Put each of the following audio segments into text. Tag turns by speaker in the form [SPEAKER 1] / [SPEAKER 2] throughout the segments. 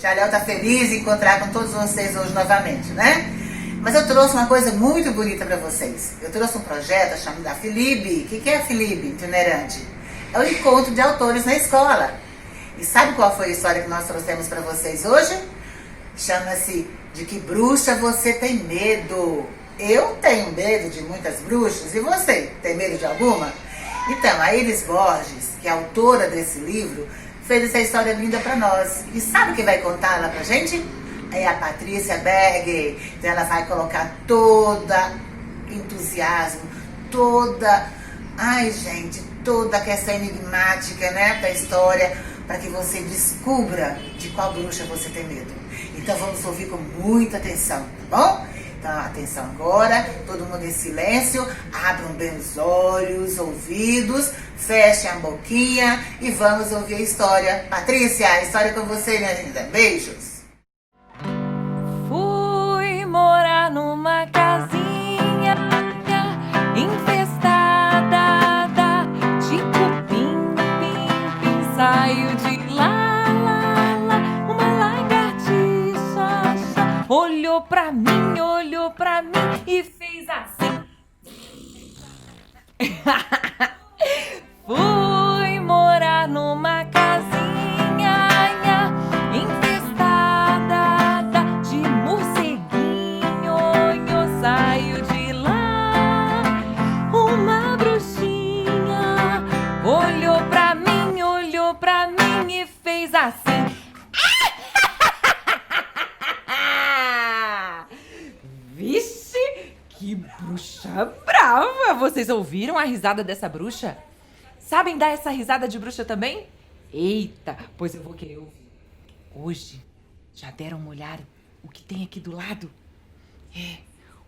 [SPEAKER 1] Tia Léo tá feliz em encontrar com todos vocês hoje novamente, né? Mas eu trouxe uma coisa muito bonita para vocês. Eu trouxe um projeto chamado da Filibe. O que é a Filibe itinerante? É o encontro de autores na escola. E sabe qual foi a história que nós trouxemos para vocês hoje? Chama-se De Que Bruxa Você Tem Medo. Eu tenho medo de muitas bruxas. E você, tem medo de alguma? Então, a Iris Borges, que é a autora desse livro, fez essa história linda para nós. E sabe quem vai contar ela pra gente? É a Patrícia Berger. Então ela vai colocar toda entusiasmo, toda, toda a questão enigmática, né, da história, para que você descubra de qual bruxa você tem medo. Então vamos ouvir com muita atenção, tá bom? Então atenção agora, todo mundo em silêncio, abram bem os olhos, ouvidos, fechem a boquinha e vamos ouvir a história. Patrícia, a história é com você, minha linda. Beijos!
[SPEAKER 2] Fui morar numa casinha infestada de cupim, pim, saio de lá, uma lagartixa olhou pra mim e fez assim. Fui morar numa casinha infestada de morceguinho, saio de lá, uma bruxinha olhou pra mim e fez assim. Vixe, que bruxa brava! Vocês ouviram a risada dessa bruxa? Sabem dar essa risada de bruxa também? Eita, pois eu vou querer ouvir. Hoje, já deram uma olhada o que tem aqui do lado?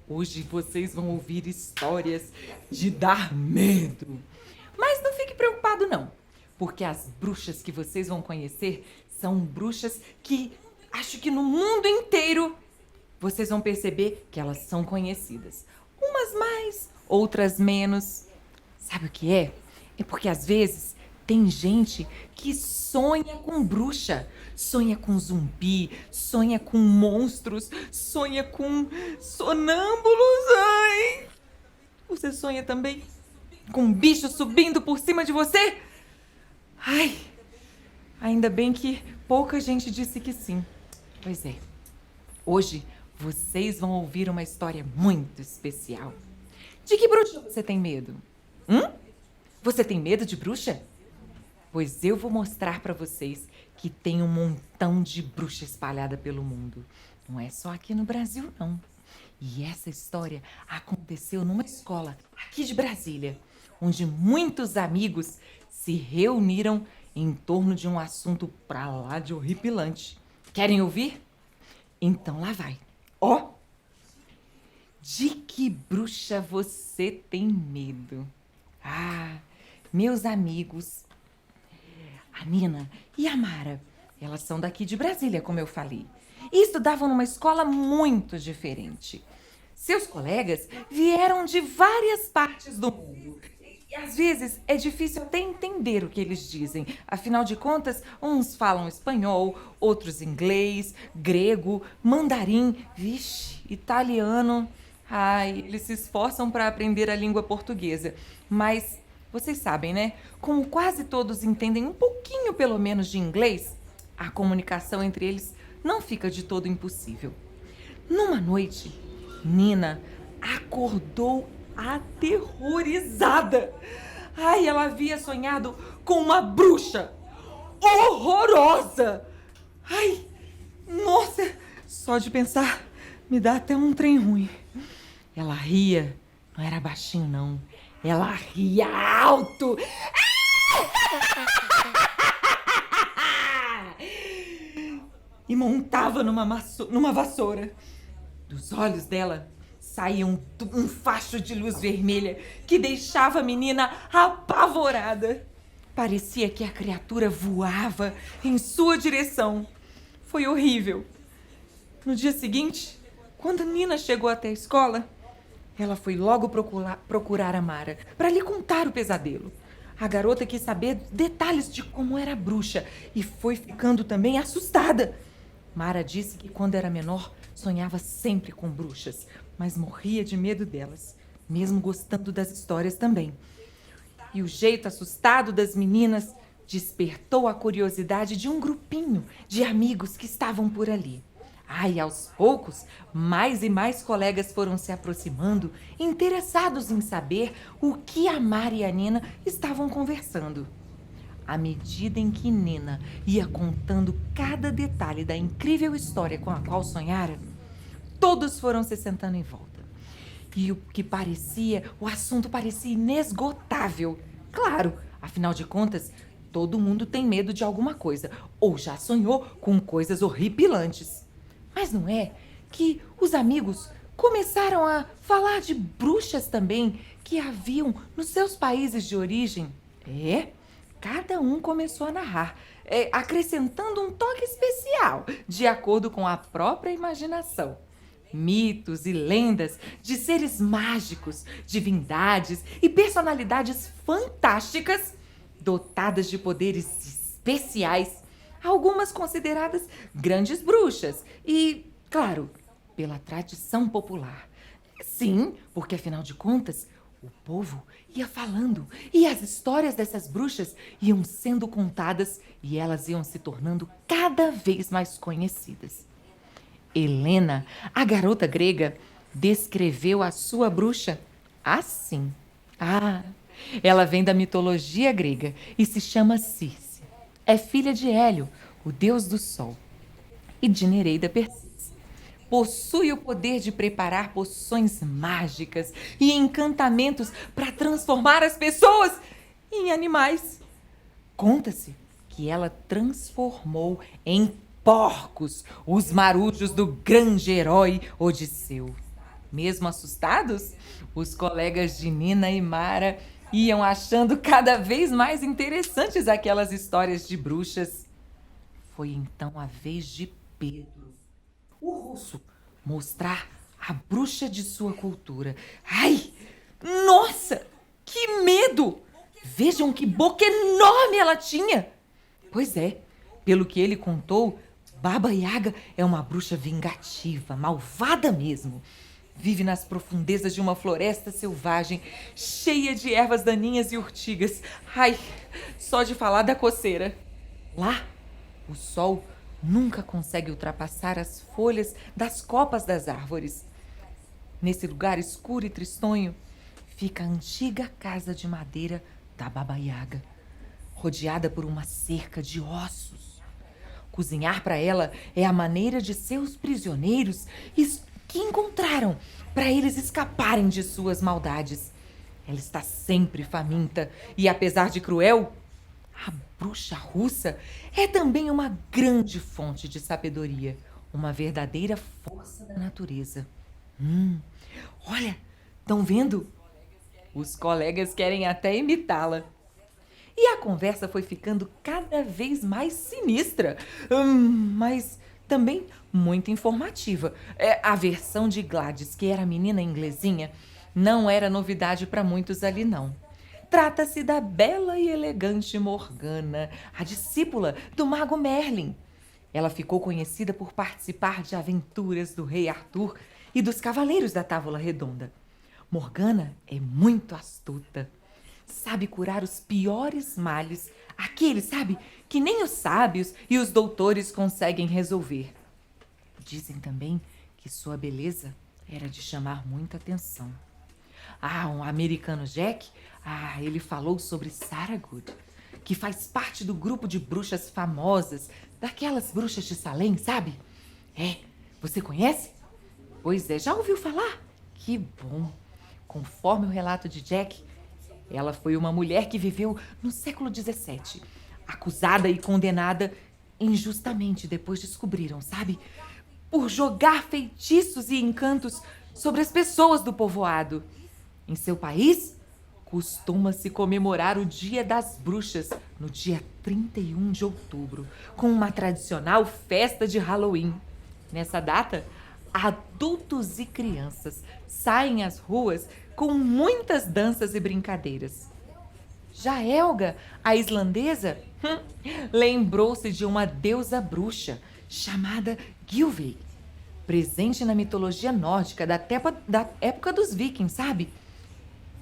[SPEAKER 2] Hoje vocês vão ouvir histórias de dar medo. Mas não fique preocupado não, porque as bruxas que vocês vão conhecer são bruxas que acho que no mundo inteiro vocês vão perceber que elas são conhecidas. Umas mais, outras menos. Sabe o que é? É porque às vezes tem gente que sonha com bruxa, sonha com zumbi, sonha com monstros, sonha com sonâmbulos. Ai! Você sonha também com um bicho subindo por cima de você? Ai! Ainda bem que pouca gente disse que sim. Pois é. Hoje vocês vão ouvir uma história muito especial. De que bruxa você tem medo? Você tem medo de bruxa? Pois eu vou mostrar para vocês que tem um montão de bruxa espalhada pelo mundo. Não é só aqui no Brasil, não. E essa história aconteceu numa escola aqui de Brasília, onde muitos amigos se reuniram em torno de um assunto pra lá de horripilante. Querem ouvir? Então lá vai. Ó! De que bruxa você tem medo? Meus amigos, a Nina e a Mara, elas são daqui de Brasília, como eu falei, e estudavam numa escola muito diferente. Seus colegas vieram de várias partes do mundo. E às vezes é difícil até entender o que eles dizem. Afinal de contas, uns falam espanhol, outros inglês, grego, mandarim, italiano. Eles se esforçam para aprender a língua portuguesa. Mas vocês sabem, né? Como quase todos entendem um pouquinho, pelo menos, de inglês, a comunicação entre eles não fica de todo impossível. Numa noite, Nina acordou aterrorizada. Ela havia sonhado com uma bruxa horrorosa. Nossa, só de pensar me dá até um trem ruim. Ela ria, não era baixinho não, ela ria alto. E montava numa vassoura. Dos olhos dela saía um facho de luz vermelha que deixava a menina apavorada. Parecia que a criatura voava em sua direção. Foi horrível. No dia seguinte, quando Nina chegou até a escola, ela foi logo procurar a Mara para lhe contar o pesadelo. A garota quis saber detalhes de como era a bruxa e foi ficando também assustada. Mara disse que quando era menor sonhava sempre com bruxas, mas morria de medo delas, mesmo gostando das histórias também. E o jeito assustado das meninas despertou a curiosidade de um grupinho de amigos que estavam por ali. Ai, aos poucos, mais e mais colegas foram se aproximando, interessados em saber o que a Mara e a Nina estavam conversando. À medida em que Nina ia contando cada detalhe da incrível história com a qual sonhara, todos foram se sentando em volta. E o assunto parecia inesgotável. Claro, afinal de contas, todo mundo tem medo de alguma coisa, ou já sonhou com coisas horripilantes. Mas não é que os amigos começaram a falar de bruxas também que haviam nos seus países de origem? Cada um começou a narrar, acrescentando um toque especial, de acordo com a própria imaginação. Mitos e lendas de seres mágicos, divindades e personalidades fantásticas, dotadas de poderes especiais, algumas consideradas grandes bruxas e, claro, pela tradição popular. Sim, porque afinal de contas, o povo ia falando e as histórias dessas bruxas iam sendo contadas e elas iam se tornando cada vez mais conhecidas. Helena, a garota grega, descreveu a sua bruxa assim. Ela vem da mitologia grega e se chama Circe. É filha de Hélio, o deus do sol, e de Nereida Perseus. Possui o poder de preparar poções mágicas e encantamentos para transformar as pessoas em animais. Conta-se que ela transformou em porcos os marujos do grande herói Odisseu. Mesmo assustados, os colegas de Nina e Mara iam achando cada vez mais interessantes aquelas histórias de bruxas. Foi então a vez de Pedro, o russo, mostrar a bruxa de sua cultura. Ai, nossa, que medo! Vejam que boca enorme ela tinha! Pois é, pelo que ele contou, Baba Yaga é uma bruxa vingativa, malvada mesmo. Vive nas profundezas de uma floresta selvagem, cheia de ervas daninhas e urtigas. Ai, só de falar da coceira. Lá, o sol nunca consegue ultrapassar as folhas das copas das árvores. Nesse lugar escuro e tristonho, fica a antiga casa de madeira da Baba Yaga, rodeada por uma cerca de ossos. Cozinhar para ela é a maneira de seus prisioneiros que encontraram para eles escaparem de suas maldades. Ela está sempre faminta e, apesar de cruel, a bruxa russa é também uma grande fonte de sabedoria, uma verdadeira força da natureza. Olha, estão vendo? Os colegas querem até imitá-la. E a conversa foi ficando cada vez mais sinistra, mas também muito informativa. A versão de Gladys, que era a menina inglesinha, não era novidade para muitos ali, não. Trata-se da bela e elegante Morgana, a discípula do mago Merlin. Ela ficou conhecida por participar de aventuras do rei Arthur e dos cavaleiros da Távola Redonda. Morgana é muito astuta. Sabe curar os piores males, aqueles, sabe, que nem os sábios e os doutores conseguem resolver. Dizem também que sua beleza era de chamar muita atenção. Um americano Jack, ele falou sobre Sarah Good, que faz parte do grupo de bruxas famosas, daquelas bruxas de Salem, sabe? Você conhece? Pois é, já ouviu falar? Que bom! Conforme o relato de Jack, ela foi uma mulher que viveu no século XVII, acusada e condenada injustamente, depois descobriram, sabe? Por jogar feitiços e encantos sobre as pessoas do povoado. Em seu país, costuma-se comemorar o Dia das Bruxas no dia 31 de outubro, com uma tradicional festa de Halloween. Nessa data, adultos e crianças saem às ruas com muitas danças e brincadeiras. Já Helga, a islandesa, lembrou-se de uma deusa bruxa chamada Gylfey, presente na mitologia nórdica da época dos vikings, sabe?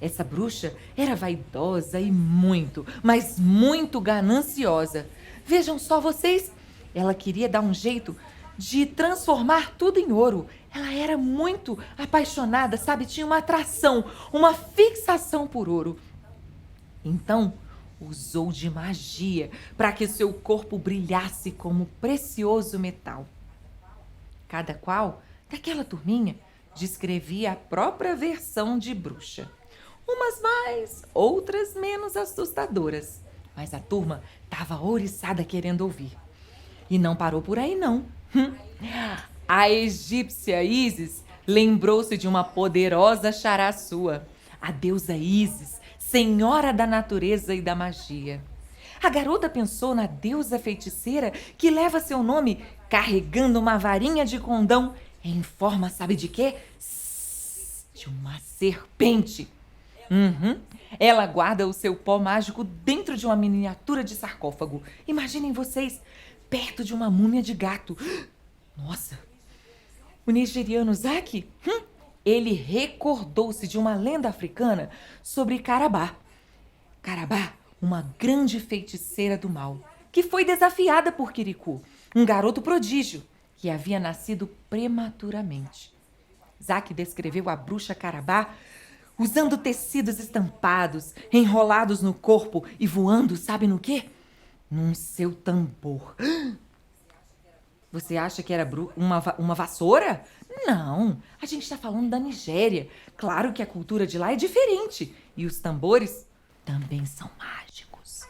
[SPEAKER 2] Essa bruxa era vaidosa e muito, mas muito gananciosa. Vejam só vocês, ela queria dar um jeito de transformar tudo em ouro. Ela era muito apaixonada, sabe? Tinha uma atração, uma fixação por ouro. Então, usou de magia para que seu corpo brilhasse como precioso metal. Cada qual, daquela turminha, descrevia a própria versão de bruxa. Umas mais, outras menos assustadoras. Mas a turma estava ouriçada querendo ouvir. E não parou por aí, não. A egípcia Ísis lembrou-se de uma poderosa chará sua, a deusa Ísis, senhora da natureza e da magia. A garota pensou na deusa feiticeira que leva seu nome carregando uma varinha de condão em forma, sabe de quê? De uma serpente. Ela guarda o seu pó mágico dentro de uma miniatura de sarcófago. Imaginem vocês, perto de uma múmia de gato. Nossa! O nigeriano Zaki, ele recordou-se de uma lenda africana sobre Carabá. Carabá, uma grande feiticeira do mal, que foi desafiada por Kirikou, um garoto prodígio que havia nascido prematuramente. Zaki descreveu a bruxa Carabá usando tecidos estampados, enrolados no corpo e voando, sabe no quê? Num seu tambor. Você acha que era uma vassoura? Não, a gente está falando da Nigéria. Claro que a cultura de lá é diferente. E os tambores também são mágicos.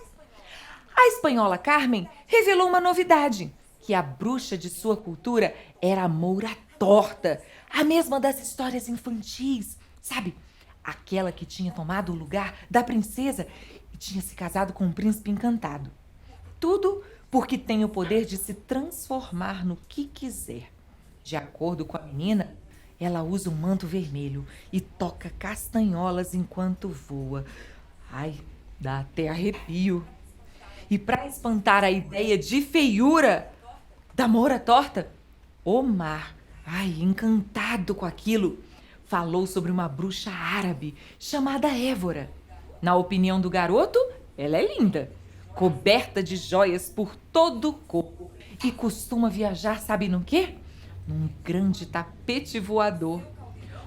[SPEAKER 2] A espanhola Carmen revelou uma novidade, que a bruxa de sua cultura era a Moura Torta, a mesma das histórias infantis, sabe? Aquela que tinha tomado o lugar da princesa e tinha se casado com um príncipe encantado. Tudo porque tem o poder de se transformar no que quiser. De acordo com a menina, ela usa um manto vermelho e toca castanholas enquanto voa. Ai, dá até arrepio. E para espantar a ideia de feiura da Moura Torta, Omar, encantado com aquilo, falou sobre uma bruxa árabe chamada Évora. Na opinião do garoto, ela é linda, coberta de joias por todo o corpo e costuma viajar, sabe no quê? Num grande tapete voador.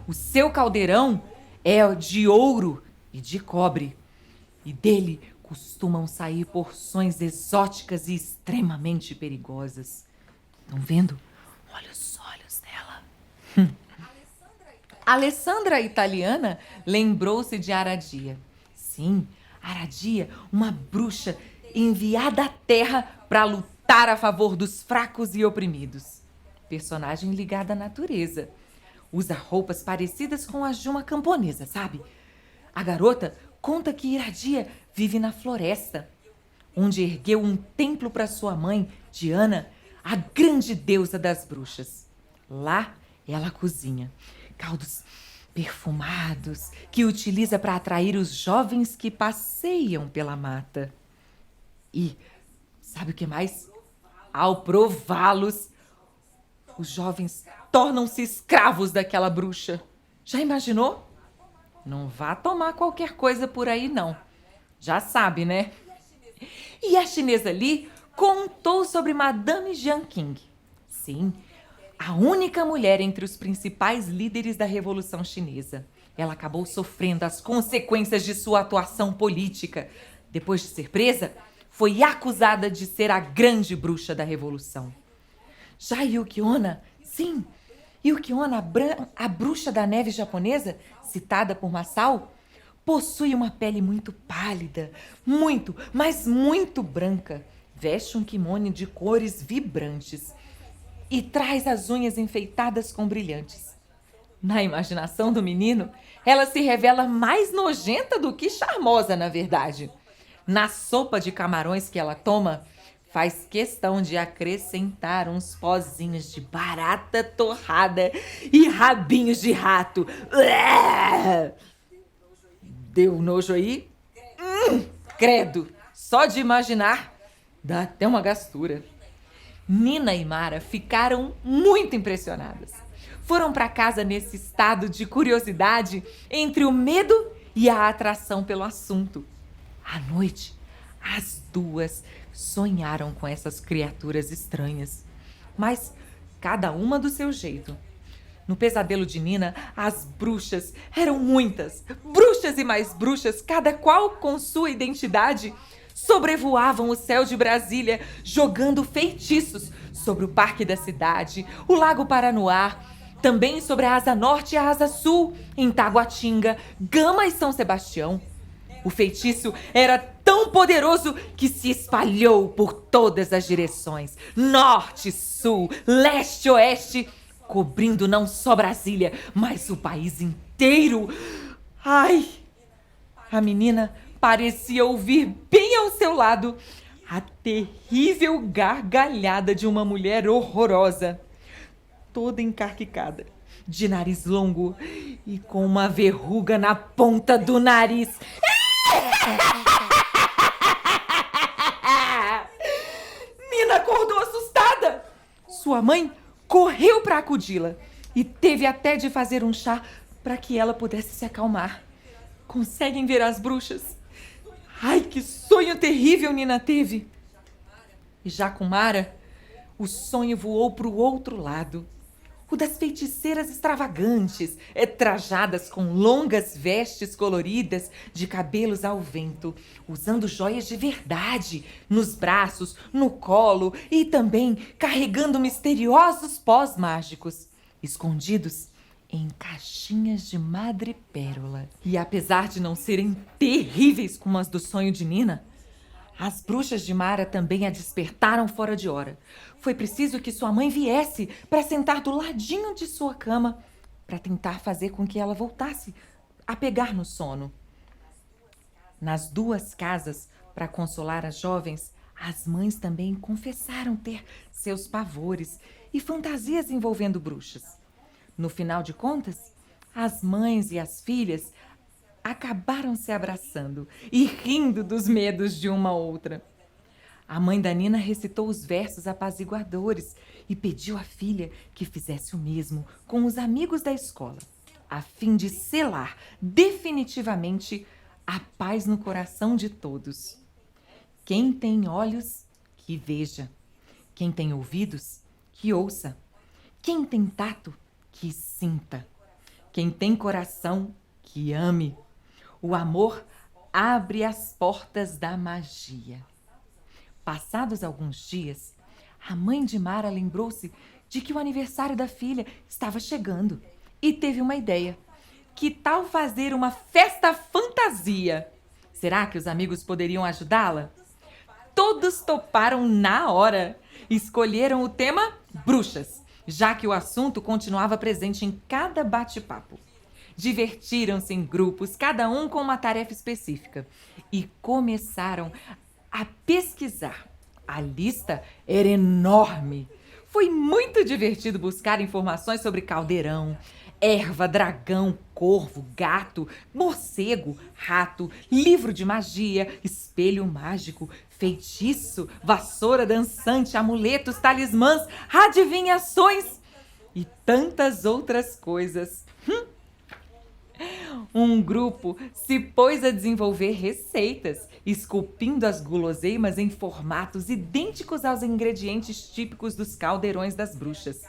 [SPEAKER 2] O seu caldeirão é de ouro e de cobre, e dele costumam sair porções exóticas e extremamente perigosas. Estão vendo? Olha os olhos dela. Alessandra, a italiana, lembrou-se de Aradia. Sim, Aradia, uma bruxa enviada à terra para lutar a favor dos fracos e oprimidos. Personagem ligada à natureza. Usa roupas parecidas com as de uma camponesa, sabe? A garota conta que Iradia vive na floresta, onde ergueu um templo para sua mãe, Diana, a grande deusa das bruxas. Lá ela cozinha caldos perfumados que utiliza para atrair os jovens que passeiam pela mata. E sabe o que mais? Ao prová-los, os jovens tornam-se escravos daquela bruxa. Já imaginou? Não vá tomar qualquer coisa por aí, não. Já sabe, né? E a chinesa Li contou sobre Madame Jiang Qing. Sim, a única mulher entre os principais líderes da Revolução Chinesa. Ela acabou sofrendo as consequências de sua atuação política. Depois de ser presa, foi acusada de ser a grande bruxa da Revolução. Já Yukiona, sim, Yukiona, a bruxa da neve japonesa, citada por Masao, possui uma pele muito pálida, muito, mas muito branca. Veste um kimono de cores vibrantes e traz as unhas enfeitadas com brilhantes. Na imaginação do menino, ela se revela mais nojenta do que charmosa, na verdade. Na sopa de camarões que ela toma, faz questão de acrescentar uns pozinhos de barata torrada e rabinhos de rato. Deu nojo aí? Credo! Só de imaginar, dá até uma gastura. Nina e Mara ficaram muito impressionadas. Foram para casa nesse estado de curiosidade entre o medo e a atração pelo assunto. À noite, as duas sonharam com essas criaturas estranhas, mas cada uma do seu jeito. No pesadelo de Nina, as bruxas eram muitas. Bruxas e mais bruxas, cada qual com sua identidade, sobrevoavam o céu de Brasília, jogando feitiços sobre o parque da cidade, o Lago Paranoá, também sobre a Asa Norte e a Asa Sul, em Taguatinga, Gama e São Sebastião. O feitiço era tão poderoso que se espalhou por todas as direções, norte, sul, leste, oeste, cobrindo não só Brasília, mas o país inteiro. Ai! A menina parecia ouvir bem ao seu lado a terrível gargalhada de uma mulher horrorosa, toda encarquicada, de nariz longo e com uma verruga na ponta do nariz. Nina acordou assustada. Sua mãe correu para acudi-la e teve até de fazer um chá para que ela pudesse se acalmar. Conseguem ver as bruxas? Ai, que sonho terrível Nina teve! E já com Mara, o sonho voou para o outro lado. O das feiticeiras extravagantes, trajadas com longas vestes coloridas de cabelos ao vento, usando joias de verdade nos braços, no colo e também carregando misteriosos pós mágicos, escondidos em caixinhas de madrepérola. E apesar de não serem terríveis como as do sonho de Nina, as bruxas de Mara também a despertaram fora de hora. Foi preciso que sua mãe viesse para sentar do ladinho de sua cama para tentar fazer com que ela voltasse a pegar no sono. Nas duas casas, para consolar as jovens, as mães também confessaram ter seus pavores e fantasias envolvendo bruxas. No final de contas, as mães e as filhas acabaram se abraçando e rindo dos medos de uma outra. A mãe da Nina recitou os versos apaziguadores e pediu à filha que fizesse o mesmo com os amigos da escola, a fim de selar definitivamente a paz no coração de todos. Quem tem olhos, que veja. Quem tem ouvidos, que ouça. Quem tem tato, que sinta. Quem tem coração, que ame. O amor abre as portas da magia. Passados alguns dias, a mãe de Mara lembrou-se de que o aniversário da filha estava chegando e teve uma ideia. Que tal fazer uma festa fantasia? Será que os amigos poderiam ajudá-la? Todos toparam na hora. Escolheram o tema bruxas, já que o assunto continuava presente em cada bate-papo. Divertiram-se em grupos, cada um com uma tarefa específica, e começaram a pesquisar. A lista era enorme. Foi muito divertido buscar informações sobre caldeirão, erva, dragão, corvo, gato, morcego, rato, livro de magia, espelho mágico, feitiço, vassoura dançante, amuletos, talismãs, adivinhações e tantas outras coisas. Um grupo se pôs a desenvolver receitas, esculpindo as guloseimas em formatos idênticos aos ingredientes típicos dos caldeirões das bruxas.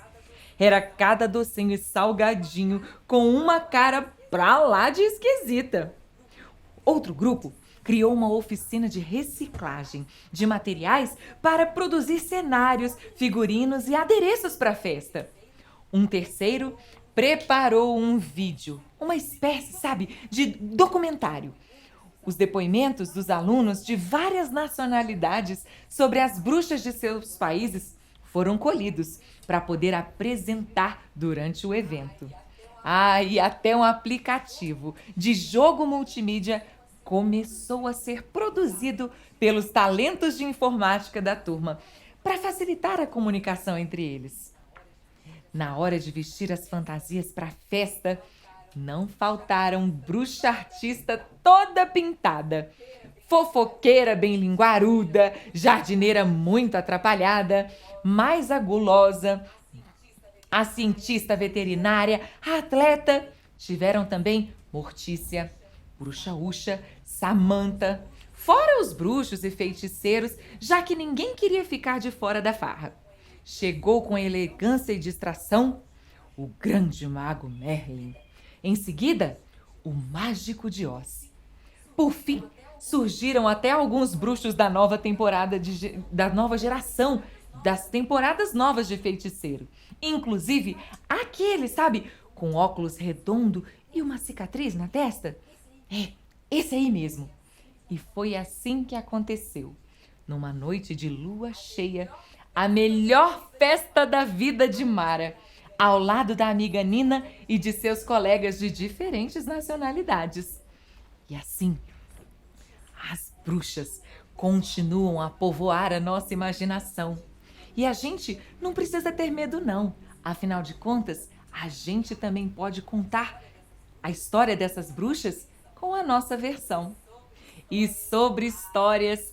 [SPEAKER 2] Era cada docinho e salgadinho com uma cara pra lá de esquisita. Outro grupo criou uma oficina de reciclagem de materiais para produzir cenários, figurinos e adereços para a festa. Um terceiro preparou um vídeo, uma espécie, de documentário. Os depoimentos dos alunos de várias nacionalidades sobre as bruxas de seus países foram colhidos para poder apresentar durante o evento. E até um aplicativo de jogo multimídia começou a ser produzido pelos talentos de informática da turma para facilitar a comunicação entre eles. Na hora de vestir as fantasias para a festa, não faltaram bruxa artista toda pintada, fofoqueira bem linguaruda, jardineira muito atrapalhada, mais a gulosa, a cientista veterinária, a atleta. Tiveram também Mortícia, Bruxa Uxa, Samanta, fora os bruxos e feiticeiros, já que ninguém queria ficar de fora da farra. Chegou com elegância e distração o grande mago Merlin. Em seguida, o mágico de Oz. Por fim, surgiram até alguns bruxos da nova temporada da nova geração, das temporadas novas de feiticeiro. Inclusive, aquele, sabe, com óculos redondo e uma cicatriz na testa. Esse aí mesmo. E foi assim que aconteceu. Numa noite de lua cheia, a melhor festa da vida de Mara, ao lado da amiga Nina e de seus colegas de diferentes nacionalidades. E assim, as bruxas continuam a povoar a nossa imaginação. E a gente não precisa ter medo, não. Afinal de contas, a gente também pode contar a história dessas bruxas com a nossa versão. E sobre histórias,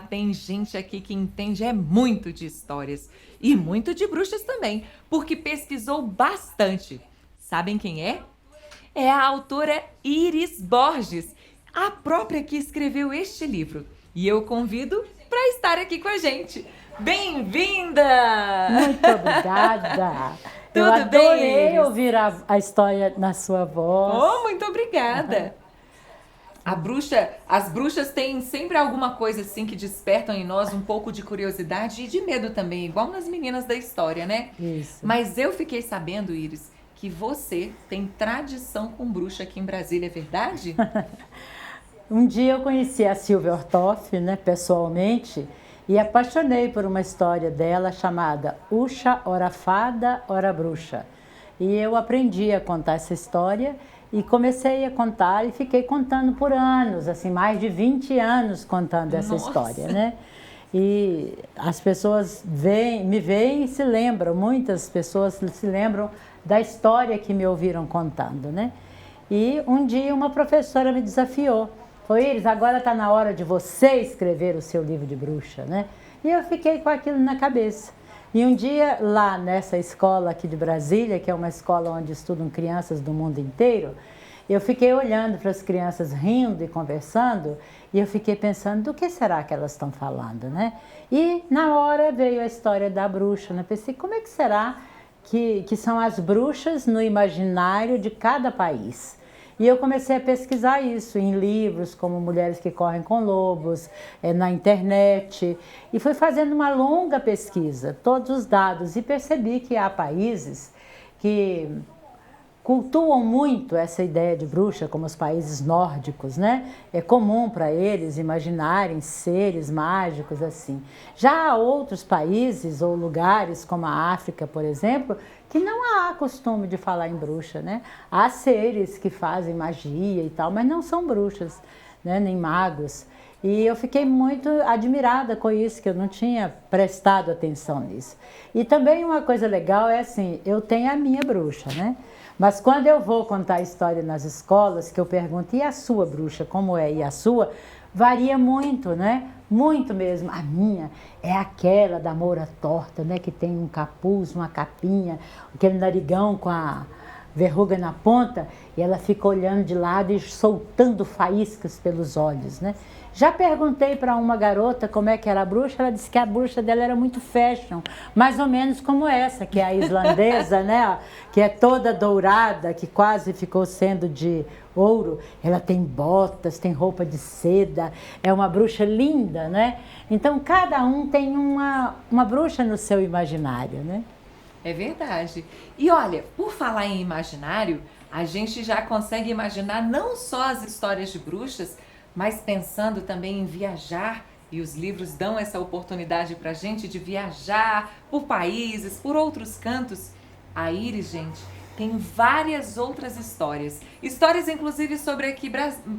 [SPEAKER 2] tem gente aqui que entende muito de histórias. E muito de bruxas também, porque pesquisou bastante. Sabem quem é? É a autora Iris Borges, a própria que escreveu este livro. E eu convido para estar aqui com a gente. Bem-vinda!
[SPEAKER 3] Muito obrigada! Eu
[SPEAKER 2] Tudo bem,
[SPEAKER 3] adorei
[SPEAKER 2] Iris?
[SPEAKER 3] ouvir a história na sua voz.
[SPEAKER 2] Oh, muito obrigada! As bruxas têm sempre alguma coisa assim que despertam em nós um pouco de curiosidade e de medo também, igual nas meninas da história, né?
[SPEAKER 3] Isso.
[SPEAKER 2] Mas eu fiquei sabendo, Iris, que você tem tradição com bruxa aqui em Brasília, é verdade?
[SPEAKER 3] Um dia eu conheci a Silvia Ortoff, né, pessoalmente, e apaixonei por uma história dela chamada Uxa, Ora Fada, Ora Bruxa. E eu aprendi a contar essa história e comecei a contar e fiquei contando por anos, assim, mais de 20 anos contando essa história, né? E as pessoas me veem e se lembram, muitas pessoas se lembram da história que me ouviram contando, né? E um dia uma professora me desafiou. Falou, Iris, agora está na hora de você escrever o seu livro de bruxa, né? E eu fiquei com aquilo na cabeça. E um dia, lá nessa escola aqui de Brasília, que é uma escola onde estudam crianças do mundo inteiro, eu fiquei olhando para as crianças rindo e conversando, e eu fiquei pensando, do que será que elas estão falando, né? E na hora veio a história da bruxa, né? Pensei, como é que será que são as bruxas no imaginário de cada país? E eu comecei a pesquisar isso em livros como Mulheres que Correm com Lobos, na internet, e fui fazendo uma longa pesquisa, todos os dados, e percebi que há países que cultuam muito essa ideia de bruxa, como os países nórdicos, né? É comum para eles imaginarem seres mágicos assim. Já há outros países ou lugares, como a África, por exemplo, que não há costume de falar em bruxa, né? Há seres que fazem magia e tal, mas não são bruxas, né? Nem magos. E eu fiquei muito admirada com isso, que eu não tinha prestado atenção nisso. E também uma coisa legal é assim, eu tenho a minha bruxa, né? Mas quando eu vou contar a história nas escolas, que eu pergunto, e a sua bruxa, como é? E a sua? Varia muito, né? Muito mesmo. A minha é aquela da moura torta, né? Que tem um capuz, uma capinha, aquele narigão com a verruga na ponta, e ela fica olhando de lado e soltando faíscas pelos olhos, né? Já perguntei para uma garota como é que era a bruxa, ela disse que a bruxa dela era muito fashion, mais ou menos como essa, que é a islandesa, né? Que é toda dourada, que quase ficou sendo de ouro. Ela tem botas, tem roupa de seda, é uma bruxa linda, né? Então, cada um tem uma bruxa no seu imaginário, né?
[SPEAKER 2] É verdade. E olha, por falar em imaginário, a gente já consegue imaginar não só as histórias de bruxas, mas pensando também em viajar, e os livros dão essa oportunidade pra gente de viajar por países, por outros cantos. A Iris, gente, tem várias outras histórias. Histórias, inclusive, sobre aqui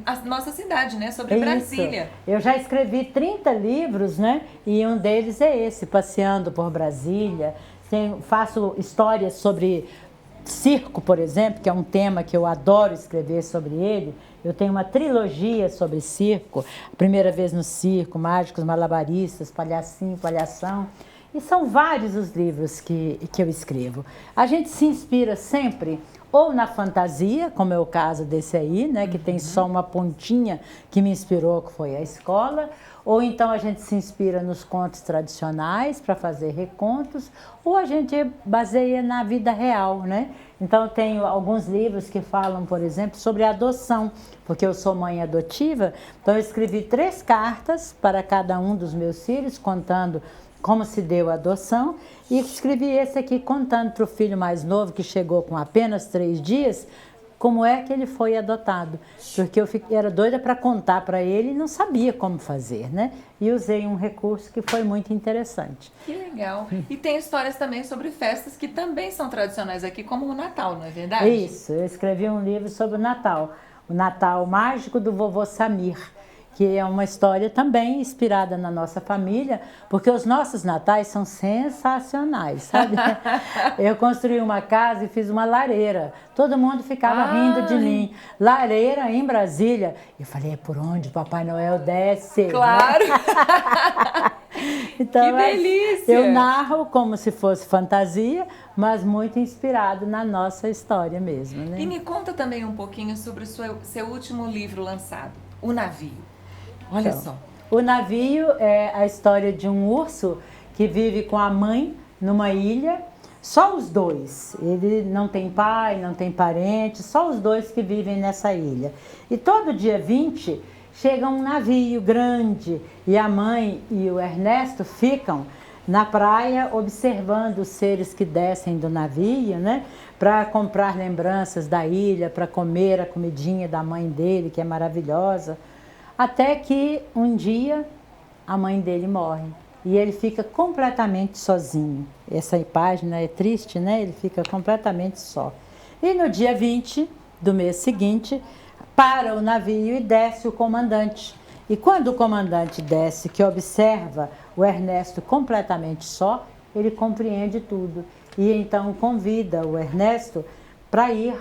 [SPEAKER 2] a nossa cidade, né? Sobre Brasília.
[SPEAKER 3] Eu já escrevi 30 livros, né? E um deles é esse, Passeando por Brasília. Faço histórias sobre circo, por exemplo, que é um tema que eu adoro escrever sobre ele, Eu tenho uma trilogia sobre circo, a primeira vez no circo, mágicos, malabaristas, palhacinho, palhação. E são vários os livros que eu escrevo. A gente se inspira sempre ou na fantasia, como é o caso desse aí, né, que tem só uma pontinha que me inspirou, que foi a escola, ou então a gente se inspira nos contos tradicionais para fazer recontos, ou a gente baseia na vida real, né? Então eu tenho alguns livros que falam, por exemplo, sobre adoção, porque eu sou mãe adotiva, então eu escrevi 3 cartas para cada um dos meus filhos, contando como se deu a adoção, e escrevi esse aqui contando para o filho mais novo, que chegou com apenas 3 dias, como é que ele foi adotado. Porque era doida para contar para ele e não sabia como fazer, né? E usei um recurso que foi muito interessante.
[SPEAKER 2] Que legal. E tem histórias também sobre festas que também são tradicionais aqui, como o Natal, não é verdade?
[SPEAKER 3] Isso, eu escrevi um livro sobre o Natal Mágico do Vovô Samir, que é uma história também inspirada na nossa família, porque os nossos natais são sensacionais, sabe? Eu construí uma casa e fiz uma lareira. Todo mundo ficava rindo de mim. Lareira em Brasília. Eu falei, é por onde o Papai Noel desce?
[SPEAKER 2] Claro!
[SPEAKER 3] Então,
[SPEAKER 2] que delícia!
[SPEAKER 3] Eu narro como se fosse fantasia, mas muito inspirado na nossa história mesmo, né?
[SPEAKER 2] E me conta também um pouquinho sobre o seu último livro lançado, O Navio. Olha
[SPEAKER 3] Então,
[SPEAKER 2] só.
[SPEAKER 3] O Navio é a história de um urso que vive com a mãe numa ilha, só os dois. Ele não tem pai, não tem parente, só os dois que vivem nessa ilha. E todo dia 20 chega um navio grande e a mãe e o Ernesto ficam na praia observando os seres que descem do navio, né? Para comprar lembranças da ilha, para comer a comidinha da mãe dele, que é maravilhosa. Até que um dia a mãe dele morre e ele fica completamente sozinho. Essa página é triste, né? Ele fica completamente só. E no dia 20 do mês seguinte, para o navio e desce o comandante. E quando o comandante desce, que observa o Ernesto completamente só, ele compreende tudo. E então convida o Ernesto para ir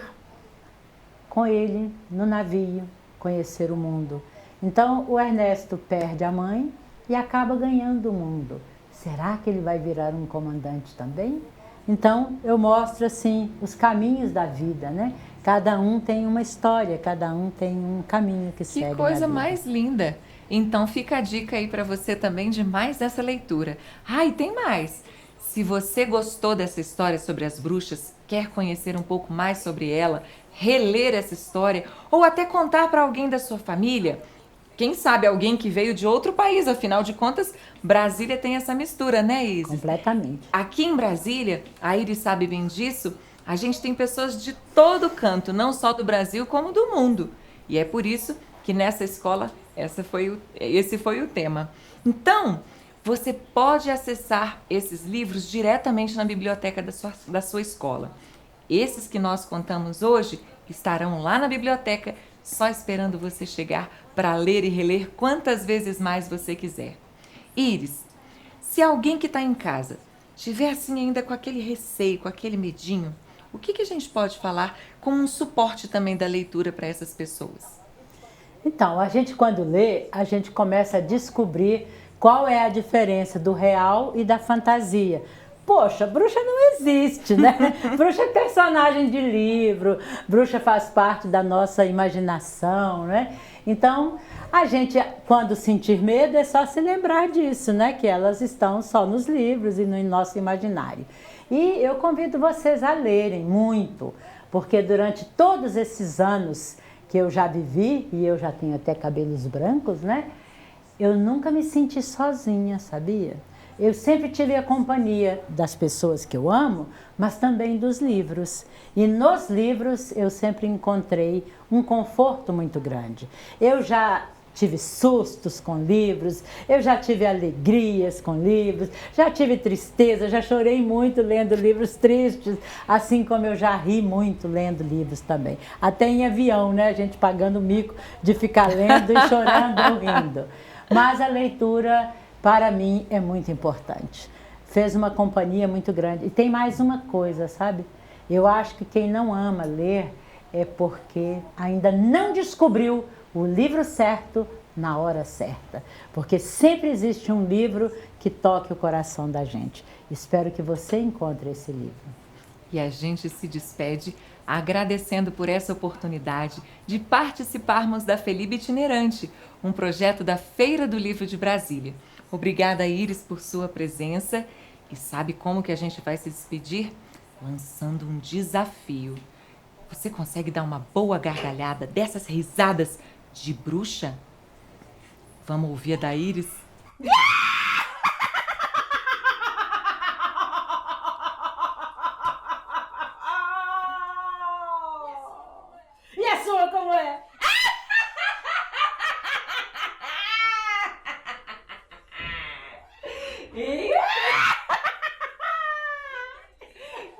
[SPEAKER 3] com ele no navio, conhecer o mundo. Então o Ernesto perde a mãe e acaba ganhando o mundo. Será que ele vai virar um comandante também? Então eu mostro assim os caminhos da vida, né? Cada um tem uma história, cada um tem um caminho que segue.
[SPEAKER 2] Que coisa mais linda! Então fica a dica aí para você também de mais dessa leitura. Ah, e tem mais! Se você gostou dessa história sobre as bruxas, quer conhecer um pouco mais sobre ela, reler essa história ou até contar para alguém da sua família, quem sabe alguém que veio de outro país, afinal de contas, Brasília tem essa mistura, né, Isis?
[SPEAKER 3] Completamente.
[SPEAKER 2] Aqui em Brasília, a Iris sabe bem disso, a gente tem pessoas de todo canto, não só do Brasil, como do mundo. E é por isso que nessa escola, esse foi o tema. Então, você pode acessar esses livros diretamente na biblioteca da sua escola. Esses que nós contamos hoje estarão lá na biblioteca, só esperando você chegar para ler e reler quantas vezes mais você quiser. Iris, se alguém que está em casa estiver assim ainda com aquele receio, com aquele medinho, o que a gente pode falar como um suporte também da leitura para essas pessoas?
[SPEAKER 3] Então, a gente quando lê, a gente começa a descobrir qual é a diferença do real e da fantasia. Poxa, bruxa não existe, né? Bruxa é personagem de livro, bruxa faz parte da nossa imaginação, né? Então, a gente, quando sentir medo, é só se lembrar disso, né? Que elas estão só nos livros e no nosso imaginário. E eu convido vocês a lerem muito, porque durante todos esses anos que eu já vivi, e eu já tenho até cabelos brancos, né? Eu nunca me senti sozinha, sabia? Eu sempre tive a companhia das pessoas que eu amo, mas também dos livros. E nos livros eu sempre encontrei um conforto muito grande. Eu já tive sustos com livros, eu já tive alegrias com livros, já tive tristeza, já chorei muito lendo livros tristes, assim como eu já ri muito lendo livros também. Até em avião, né? A gente pagando mico de ficar lendo e chorando ou rindo. Mas a leitura, para mim, é muito importante. Fez uma companhia muito grande. E tem mais uma coisa, sabe? Eu acho que quem não ama ler é porque ainda não descobriu o livro certo na hora certa. Porque sempre existe um livro que toque o coração da gente. Espero que você encontre esse livro.
[SPEAKER 2] E a gente se despede agradecendo por essa oportunidade de participarmos da Felib Itinerante, um projeto da Feira do Livro de Brasília. Obrigada, Iris, por sua presença. E sabe como que a gente vai se despedir? Lançando um desafio. Você consegue dar uma boa gargalhada dessas risadas de bruxa? Vamos ouvir a da Iris?
[SPEAKER 3] E a sua como é?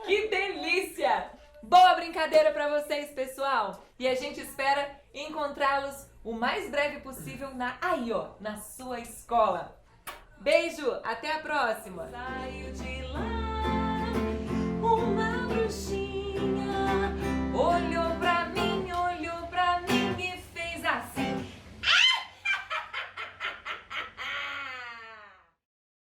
[SPEAKER 2] Que delícia! Boa brincadeira para vocês, pessoal! E a gente espera encontrá-los o mais breve possível na sua escola. Beijo, até a próxima! Saiu de lá uma bruxinha